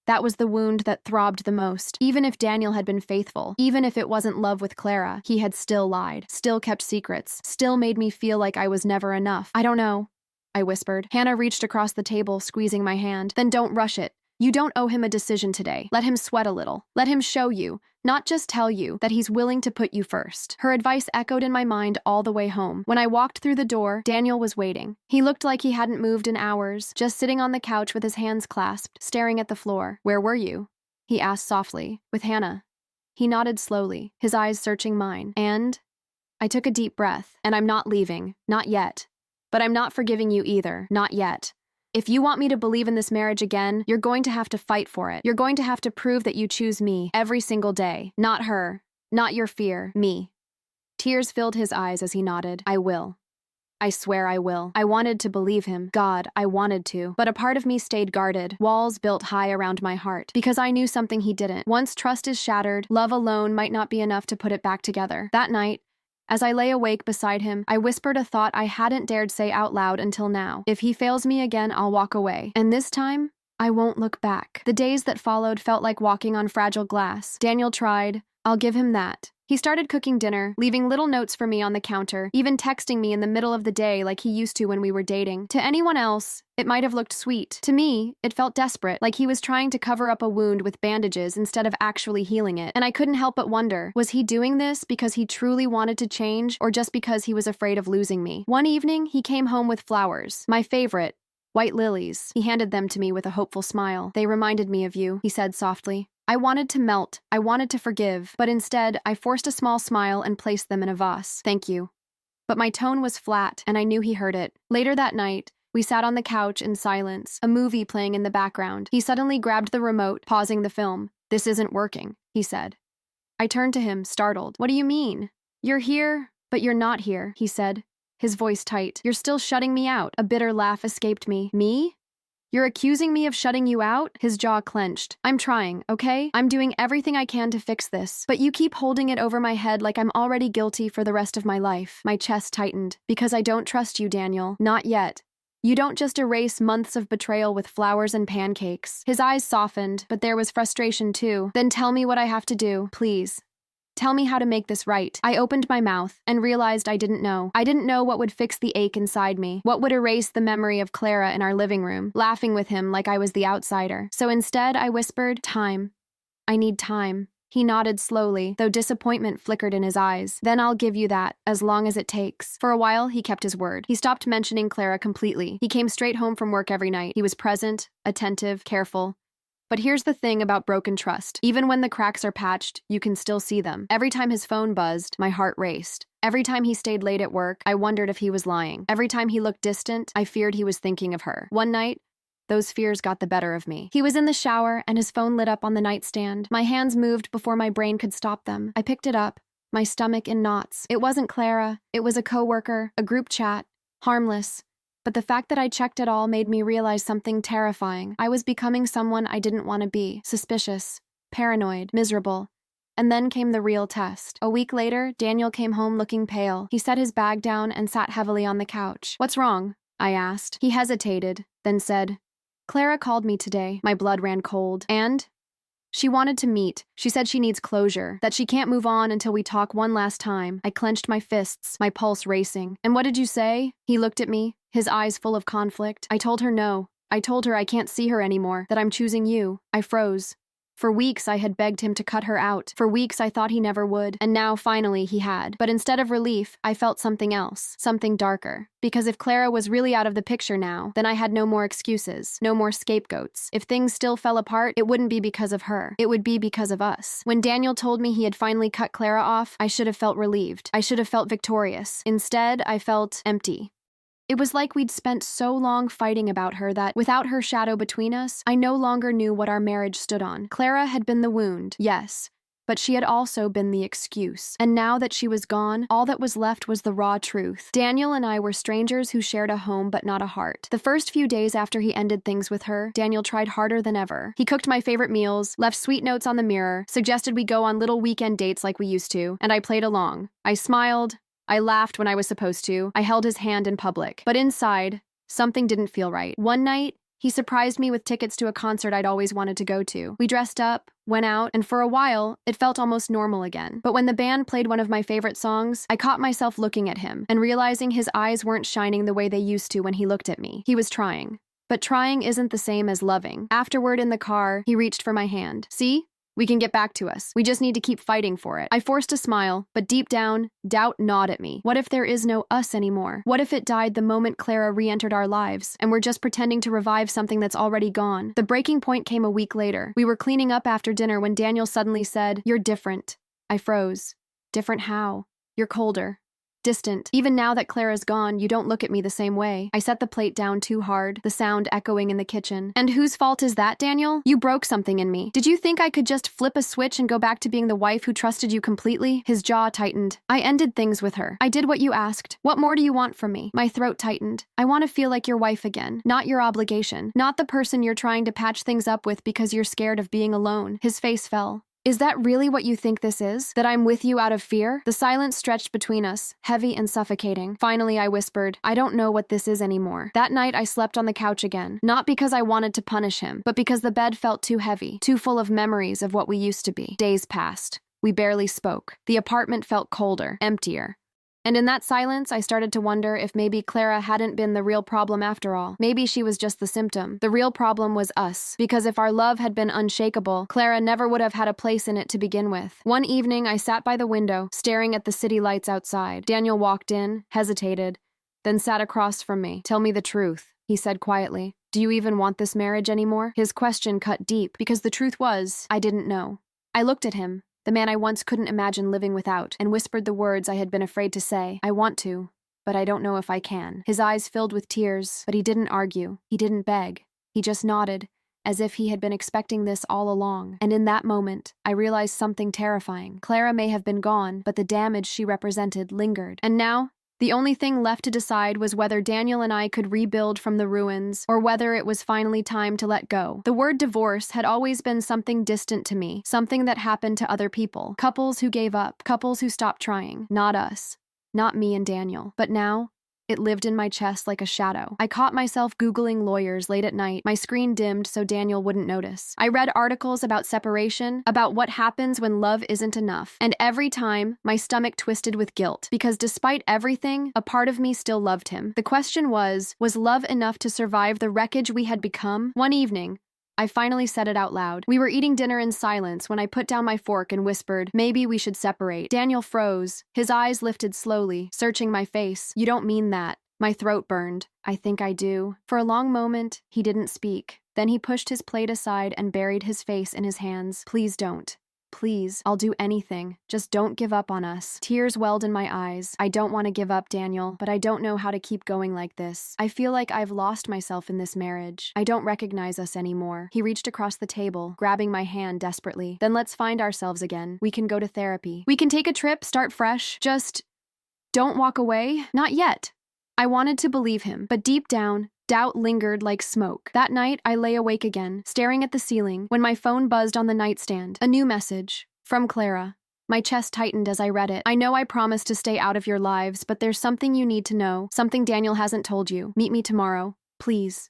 That was the wound that throbbed the most. Even if Daniel had been faithful, even if it wasn't love with Clara, he had still lied, still kept secrets, still made me feel like I was never enough. "I don't know," I whispered. Hannah reached across the table, squeezing my hand. "Then don't rush it. You don't owe him a decision today. Let him sweat a little. Let him show you, not just tell you, that he's willing to put you first." Her advice echoed in my mind all the way home. When I walked through the door, Daniel was waiting. He looked like he hadn't moved in hours, just sitting on the couch with his hands clasped, staring at the floor. "Where were you?" he asked softly. "With Hannah." He nodded slowly, his eyes searching mine. "And?" I took a deep breath. "And I'm not leaving. Not yet. But I'm not forgiving you either. Not yet. If you want me to believe in this marriage again, you're going to have to fight for it. You're going to have to prove that you choose me every single day. Not her. Not your fear. Me." Tears filled his eyes as he nodded. "I will. I swear I will." I wanted to believe him. God, I wanted to. But a part of me stayed guarded, walls built high around my heart, because I knew something he didn't. Once trust is shattered, love alone might not be enough to put it back together. That night, as I lay awake beside him, I whispered a thought I hadn't dared say out loud until now. If he fails me again, I'll walk away. And this time, I won't look back. The days that followed felt like walking on fragile glass. Daniel tried. I'll give him that. He started cooking dinner, leaving little notes for me on the counter, even texting me in the middle of the day like he used to when we were dating. To anyone else, it might have looked sweet. To me, it felt desperate, like he was trying to cover up a wound with bandages instead of actually healing it. And I couldn't help but wonder, was he doing this because he truly wanted to change, or just because he was afraid of losing me? One evening, he came home with flowers. My favorite, white lilies. He handed them to me with a hopeful smile. "They reminded me of you," he said softly. I wanted to melt. I wanted to forgive. But instead, I forced a small smile and placed them in a vase. "Thank you." But my tone was flat, and I knew he heard it. Later that night, we sat on the couch in silence, a movie playing in the background. He suddenly grabbed the remote, pausing the film. "This isn't working," he said. I turned to him, startled. "What do you mean?" "You're here, but you're not here," he said, his voice tight. "You're still shutting me out." A bitter laugh escaped me. "Me? You're accusing me of shutting you out?" His jaw clenched. "I'm trying, okay? I'm doing everything I can to fix this. But you keep holding it over my head like I'm already guilty for the rest of my life." My chest tightened. "Because I don't trust you, Daniel. Not yet. You don't just erase months of betrayal with flowers and pancakes." His eyes softened, but there was frustration too. "Then tell me what I have to do, please. Tell me how to make this right." I opened my mouth and realized I didn't know. I didn't know what would fix the ache inside me, what would erase the memory of Clara in our living room, laughing with him like I was the outsider. So instead, I whispered, "Time. I need time." He nodded slowly, though disappointment flickered in his eyes. Then I'll give you that, as long as it takes. For a while, he kept his word. He stopped mentioning Clara completely. He came straight home from work every night. He was present, attentive, careful. But here's the thing about broken trust. Even when the cracks are patched, you can still see them. Every time his phone buzzed, my heart raced. Every time he stayed late at work, I wondered if he was lying. Every time he looked distant, I feared he was thinking of her. One night, those fears got the better of me. He was in the shower, and his phone lit up on the nightstand. My hands moved before my brain could stop them. I picked it up, my stomach in knots. It wasn't Clara. It was a coworker, a group chat. Harmless. But the fact that I checked it all made me realize something terrifying. I was becoming someone I didn't want to be. Suspicious, paranoid, miserable. And then came the real test. A week later, Daniel came home looking pale. He set his bag down and sat heavily on the couch. "What's wrong?" I asked. He hesitated, then said, "Clara called me today." My blood ran cold. "And?" "She wanted to meet. She said she needs closure, that she can't move on until we talk one last time." I clenched my fists, my pulse racing. "And what did you say?" He looked at me, his eyes full of conflict. I told her no. I told her I can't see her anymore, that I'm choosing you. I froze. For weeks, I had begged him to cut her out. For weeks, I thought he never would. And now, finally, he had. But instead of relief, I felt something else. Something darker. Because if Clara was really out of the picture now, then I had no more excuses. No more scapegoats. If things still fell apart, it wouldn't be because of her. It would be because of us. When Daniel told me he had finally cut Clara off, I should have felt relieved. I should have felt victorious. Instead, I felt empty. It was like we'd spent so long fighting about her that, without her shadow between us, I no longer knew what our marriage stood on. Clara had been the wound, yes, but she had also been the excuse. And now that she was gone, all that was left was the raw truth. Daniel and I were strangers who shared a home but not a heart. The first few days after he ended things with her, Daniel tried harder than ever. He cooked my favorite meals, left sweet notes on the mirror, suggested we go on little weekend dates like we used to, and I played along. I smiled. I laughed when I was supposed to. I held his hand in public. But inside, something didn't feel right. One night, he surprised me with tickets to a concert I'd always wanted to go to. We dressed up, went out, and for a while, it felt almost normal again. But when the band played one of my favorite songs, I caught myself looking at him and realizing his eyes weren't shining the way they used to when he looked at me. He was trying. But trying isn't the same as loving. Afterward in the car, he reached for my hand. "See? We can get back to us. We just need to keep fighting for it." I forced a smile, but deep down, doubt gnawed at me. What if there is no us anymore? What if it died the moment Clara re-entered our lives, and we're just pretending to revive something that's already gone? The breaking point came a week later. We were cleaning up after dinner when Daniel suddenly said, "You're different." I froze. Different how? "You're colder. Distant. Even now that Clara's gone, you don't look at me the same way." I set the plate down too hard, the sound echoing in the kitchen. "And whose fault is that, Daniel? You broke something in me. Did you think I could just flip a switch and go back to being the wife who trusted you completely?" His jaw tightened. "I ended things with her. I did what you asked. What more do you want from me?" My throat tightened. "I want to feel like your wife again. Not your obligation. Not the person you're trying to patch things up with because you're scared of being alone." His face fell. "Is that really what you think this is? That I'm with you out of fear?" The silence stretched between us, heavy and suffocating. Finally, I whispered, "I don't know what this is anymore." That night, I slept on the couch again. Not because I wanted to punish him, but because the bed felt too heavy, too full of memories of what we used to be. Days passed. We barely spoke. The apartment felt colder, emptier. And in that silence, I started to wonder if maybe Clara hadn't been the real problem after all. Maybe she was just the symptom. The real problem was us. Because if our love had been unshakable, Clara never would have had a place in it to begin with. One evening, I sat by the window, staring at the city lights outside. Daniel walked in, hesitated, then sat across from me. "Tell me the truth," he said quietly. "Do you even want this marriage anymore?" His question cut deep, because the truth was, I didn't know. I looked at him, the man I once couldn't imagine living without, and whispered the words I had been afraid to say. "I want to, but I don't know if I can." His eyes filled with tears, but he didn't argue. He didn't beg. He just nodded, as if he had been expecting this all along. And in that moment, I realized something terrifying. Clara may have been gone, but the damage she represented lingered. And now, the only thing left to decide was whether Daniel and I could rebuild from the ruins, or whether it was finally time to let go. The word divorce had always been something distant to me, something that happened to other people. Couples who gave up, couples who stopped trying. Not us. Not me and Daniel. But now, it lived in my chest like a shadow. I caught myself Googling lawyers late at night, my screen dimmed so Daniel wouldn't notice. I read articles about separation, about what happens when love isn't enough. And every time, my stomach twisted with guilt. Because despite everything, a part of me still loved him. The question was love enough to survive the wreckage we had become? One evening, I finally said it out loud. We were eating dinner in silence when I put down my fork and whispered, maybe we should separate. Daniel froze. His eyes lifted slowly, searching my face. You don't mean that. My throat burned. I think I do. For a long moment, he didn't speak. Then he pushed his plate aside and buried his face in his hands. Please don't. Please, I'll do anything. Just don't give up on us. Tears welled in my eyes. I don't want to give up, Daniel, but I don't know how to keep going like this. I feel like I've lost myself in this marriage. I don't recognize us anymore. He reached across the table, grabbing my hand desperately. Then let's find ourselves again. We can go to therapy. We can take a trip, start fresh. Just don't walk away. Not yet. I wanted to believe him, but deep down, doubt lingered like smoke. That night, I lay awake again, staring at the ceiling, when my phone buzzed on the nightstand. A new message. From Clara. My chest tightened as I read it. I know I promised to stay out of your lives, but there's something you need to know. Something Daniel hasn't told you. Meet me tomorrow. Please.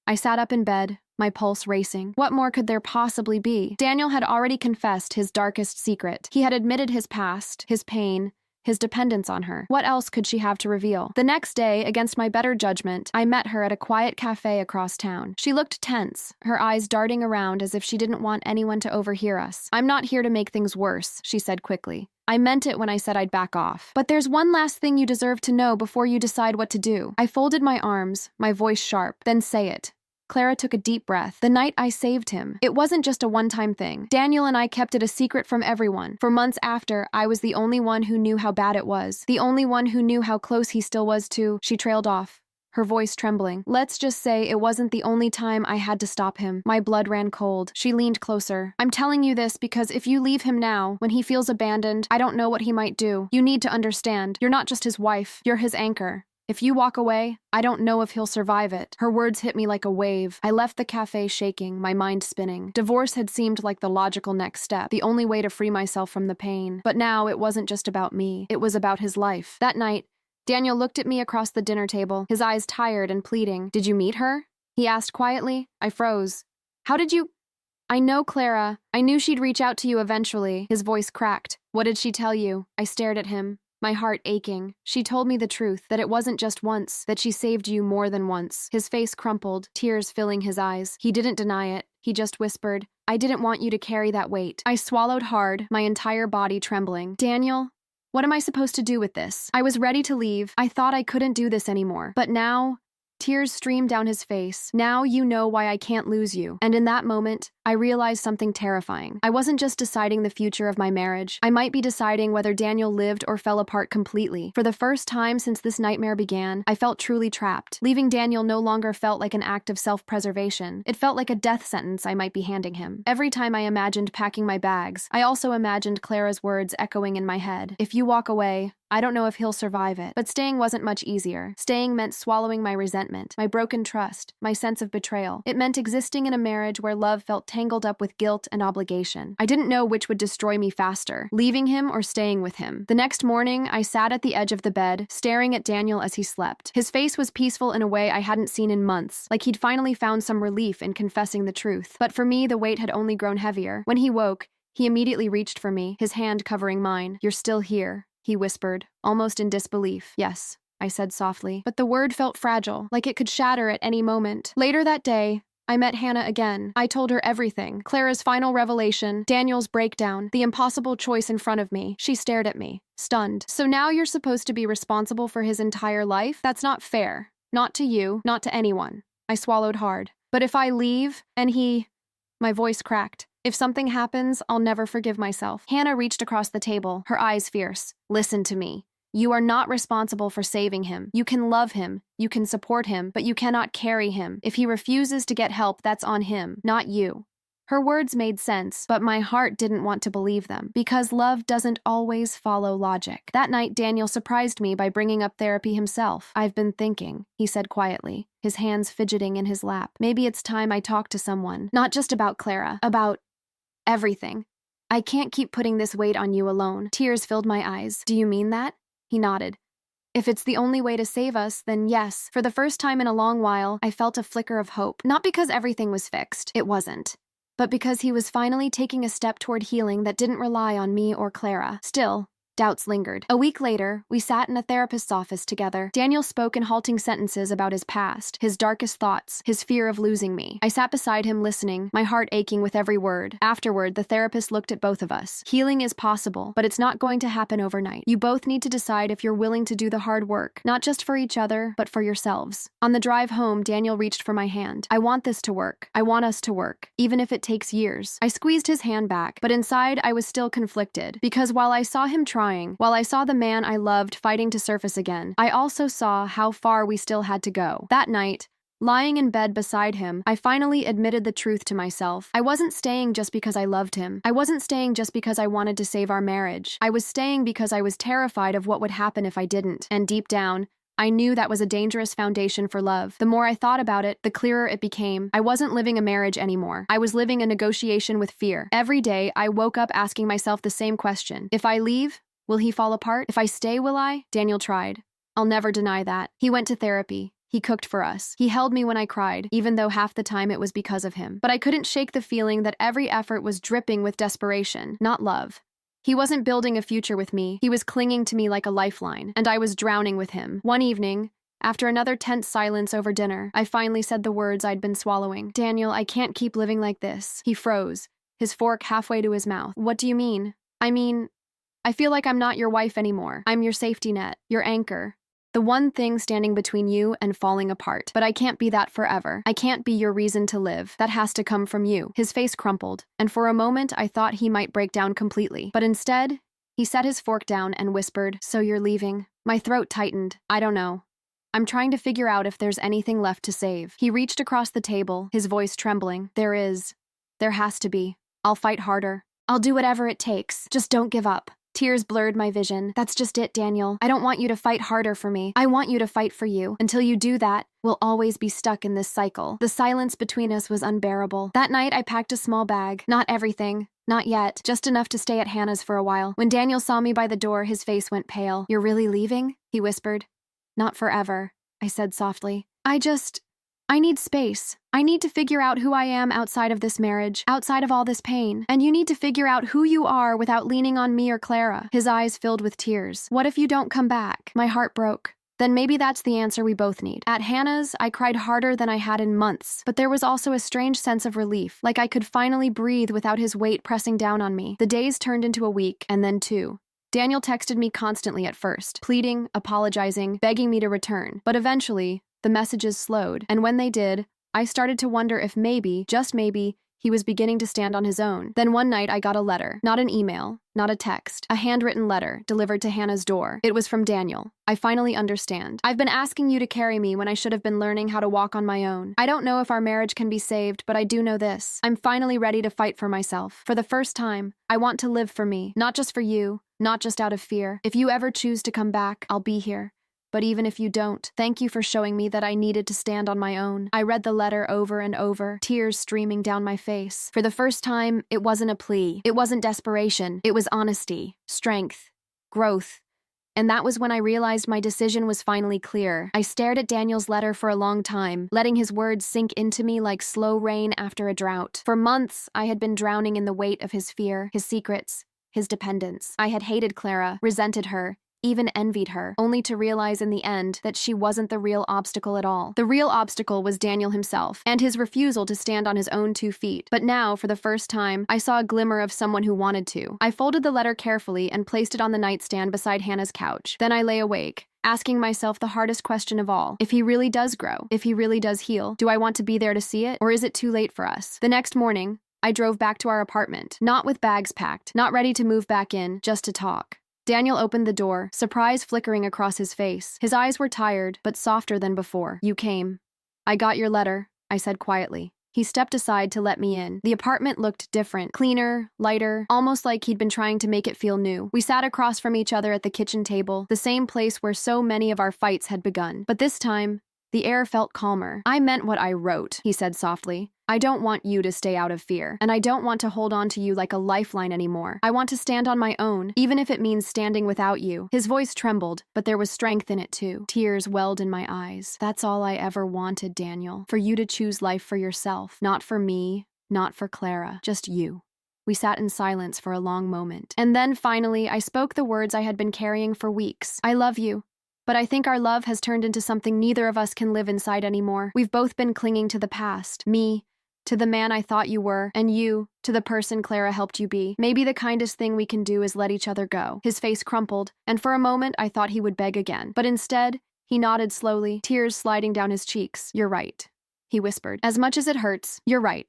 I sat up in bed, my pulse racing. What more could there possibly be? Daniel had already confessed his darkest secret. He had admitted his past, his pain, his dependence on her. What else could she have to reveal? The next day, against my better judgment, I met her at a quiet cafe across town. She looked tense, her eyes darting around as if she didn't want anyone to overhear us. I'm not here to make things worse, she said quickly. I meant it when I said I'd back off. But there's one last thing you deserve to know before you decide what to do. I folded my arms, my voice sharp. Then say it. Clara took a deep breath. The night I saved him. It wasn't just a one-time thing. Daniel and I kept it a secret from everyone. For months after, I was the only one who knew how bad it was. The only one who knew how close he still was to. She trailed off, her voice trembling. Let's just say it wasn't the only time I had to stop him. My blood ran cold. She leaned closer. I'm telling you this because if you leave him now, when he feels abandoned, I don't know what he might do. You need to understand. You're not just his wife. You're his anchor. If you walk away, I don't know if he'll survive it. Her words hit me like a wave. I left the cafe shaking, my mind spinning. Divorce had seemed like the logical next step, the only way to free myself from the pain. But now it wasn't just about me. It was about his life. That night, Daniel looked at me across the dinner table, his eyes tired and pleading. Did you meet her? He asked quietly. I froze. How did you? I know, Clara. I knew she'd reach out to you eventually. His voice cracked. What did she tell you? I stared at him, my heart aching. She told me the truth, that it wasn't just once, that she saved you more than once. His face crumpled, tears filling his eyes. He didn't deny it. He just whispered, I didn't want you to carry that weight. I swallowed hard, my entire body trembling. Daniel, what am I supposed to do with this? I was ready to leave. I thought I couldn't do this anymore. But now, tears streamed down his face. Now you know why I can't lose you. And in that moment, I realized something terrifying. I wasn't just deciding the future of my marriage. I might be deciding whether Daniel lived or fell apart completely. For the first time since this nightmare began, I felt truly trapped. Leaving Daniel no longer felt like an act of self-preservation. It felt like a death sentence I might be handing him. Every time I imagined packing my bags, I also imagined Clara's words echoing in my head. If you walk away, I don't know if he'll survive it. But staying wasn't much easier. Staying meant swallowing my resentment, my broken trust, my sense of betrayal. It meant existing in a marriage where love felt tangled up with guilt and obligation. I didn't know which would destroy me faster, leaving him or staying with him. The next morning, I sat at the edge of the bed, staring at Daniel as he slept. His face was peaceful in a way I hadn't seen in months, like he'd finally found some relief in confessing the truth. But for me, the weight had only grown heavier. When he woke, he immediately reached for me, his hand covering mine. You're still here, he whispered, almost in disbelief. Yes, I said softly, but the word felt fragile, like it could shatter at any moment. Later that day, I met Hannah again. I told her everything. Clara's final revelation, Daniel's breakdown, the impossible choice in front of me. She stared at me, stunned. So now you're supposed to be responsible for his entire life? That's not fair. Not to you, not to anyone. I swallowed hard. But if I leave, and he... My voice cracked. If something happens, I'll never forgive myself. Hannah reached across the table, her eyes fierce. Listen to me. You are not responsible for saving him. You can love him, you can support him, but you cannot carry him. If he refuses to get help, that's on him, not you. Her words made sense, but my heart didn't want to believe them, because love doesn't always follow logic. That night, Daniel surprised me by bringing up therapy himself. I've been thinking, he said quietly, his hands fidgeting in his lap. Maybe it's time I talk to someone, not just about Clara, about everything. I can't keep putting this weight on you alone. Tears filled my eyes. Do you mean that? He nodded. If it's the only way to save us, then yes. For the first time in a long while, I felt a flicker of hope. Not because everything was fixed. It wasn't. But because he was finally taking a step toward healing that didn't rely on me or Clara. Still, Doubts lingered. A week later, we sat in a therapist's office together. Daniel spoke in halting sentences about his past, his darkest thoughts, his fear of losing me. I sat beside him listening, my heart aching with every word. Afterward, the therapist looked at both of us. Healing is possible, but it's not going to happen overnight. You both need to decide if you're willing to do the hard work, not just for each other, but for yourselves. On the drive home, Daniel reached for my hand. I want this to work. I want us to work, even if it takes years. I squeezed his hand back, but inside I was still conflicted, because while I saw him trying, while I saw the man I loved fighting to surface again, I also saw how far we still had to go. That night, lying in bed beside him, I finally admitted the truth to myself. I wasn't staying just because I loved him. I wasn't staying just because I wanted to save our marriage. I was staying because I was terrified of what would happen if I didn't. And deep down, I knew that was a dangerous foundation for love. The more I thought about it, the clearer it became. I wasn't living a marriage anymore. I was living a negotiation with fear. Every day, I woke up asking myself the same question. If I leave, will he fall apart? If I stay, will I? Daniel tried. I'll never deny that. He went to therapy. He cooked for us. He held me when I cried, even though half the time it was because of him. But I couldn't shake the feeling that every effort was dripping with desperation, not love. He wasn't building a future with me. He was clinging to me like a lifeline, and I was drowning with him. One evening, after another tense silence over dinner, I finally said the words I'd been swallowing. Daniel, I can't keep living like this. He froze, his fork halfway to his mouth. What do you mean? I feel like I'm not your wife anymore. I'm your safety net, your anchor. The one thing standing between you and falling apart. But I can't be that forever. I can't be your reason to live. That has to come from you. His face crumpled, and for a moment I thought he might break down completely. But instead, he set his fork down and whispered, "So you're leaving?" My throat tightened. I don't know. I'm trying to figure out if there's anything left to save. He reached across the table, his voice trembling. There is. There has to be. I'll fight harder. I'll do whatever it takes. Just don't give up. Tears blurred my vision. That's just it, Daniel. I don't want you to fight harder for me. I want you to fight for you. Until you do that, we'll always be stuck in this cycle. The silence between us was unbearable. That night, I packed a small bag. Not everything. Not yet. Just enough to stay at Hannah's for a while. When Daniel saw me by the door, his face went pale. You're really leaving? He whispered. Not forever, I said softly. I need space. I need to figure out who I am outside of this marriage, outside of all this pain. And you need to figure out who you are without leaning on me or Clara. His eyes filled with tears. What if you don't come back? My heart broke. Then maybe that's the answer we both need. At Hannah's, I cried harder than I had in months, but there was also a strange sense of relief, like I could finally breathe without his weight pressing down on me. The days turned into a week, and then 2. Daniel texted me constantly at first, pleading, apologizing, begging me to return. But eventually, the messages slowed, and when they did, I started to wonder if maybe, just maybe, he was beginning to stand on his own. Then one night I got a letter. Not an email, not a text. A handwritten letter delivered to Hannah's door. It was from Daniel. I finally understand. I've been asking you to carry me when I should have been learning how to walk on my own. I don't know if our marriage can be saved, but I do know this. I'm finally ready to fight for myself. For the first time, I want to live for me, not just for you, not just out of fear. If you ever choose to come back, I'll be here. But even if you don't, thank you for showing me that I needed to stand on my own. I read the letter over and over, tears streaming down my face. For the first time, it wasn't a plea. It wasn't desperation. It was honesty, strength, growth. And that was when I realized my decision was finally clear. I stared at Daniel's letter for a long time, letting his words sink into me like slow rain after a drought. For months, I had been drowning in the weight of his fear, his secrets, his dependence. I had hated Clara, resented her, even envied her, only to realize in the end that she wasn't the real obstacle at all. The real obstacle was Daniel himself, and his refusal to stand on his own 2 feet. But now, for the first time, I saw a glimmer of someone who wanted to. I folded the letter carefully and placed it on the nightstand beside Hannah's couch. Then I lay awake, asking myself the hardest question of all. If he really does grow, if he really does heal, do I want to be there to see it, or is it too late for us? The next morning, I drove back to our apartment, not with bags packed, not ready to move back in, just to talk. Daniel opened the door, surprise flickering across his face. His eyes were tired, but softer than before. You came. I got your letter, I said quietly. He stepped aside to let me in. The apartment looked different, cleaner, lighter, almost like he'd been trying to make it feel new. We sat across from each other at the kitchen table, the same place where so many of our fights had begun. But this time, the air felt calmer. I meant what I wrote, he said softly. I don't want you to stay out of fear, and I don't want to hold on to you like a lifeline anymore. I want to stand on my own, even if it means standing without you. His voice trembled, but there was strength in it too. Tears welled in my eyes. That's all I ever wanted, Daniel. For you to choose life for yourself. Not for me, not for Clara. Just you. We sat in silence for a long moment. And then, finally, I spoke the words I had been carrying for weeks. I love you. But I think our love has turned into something neither of us can live inside anymore. We've both been clinging to the past. Me, to the man I thought you were, and you, to the person Clara helped you be. Maybe the kindest thing we can do is let each other go. His face crumpled, and for a moment I thought he would beg again. But instead, he nodded slowly, tears sliding down his cheeks. You're right, he whispered. As much as it hurts, you're right.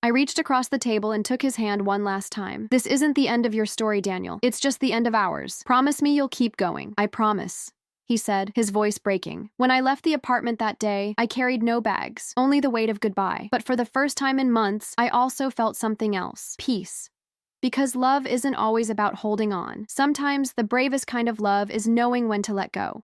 I reached across the table and took his hand one last time. This isn't the end of your story, Daniel. It's just the end of ours. Promise me you'll keep going. I promise, he said, his voice breaking. When I left the apartment that day, I carried no bags, only the weight of goodbye. But for the first time in months, I also felt something else. Peace. Because love isn't always about holding on. Sometimes the bravest kind of love is knowing when to let go.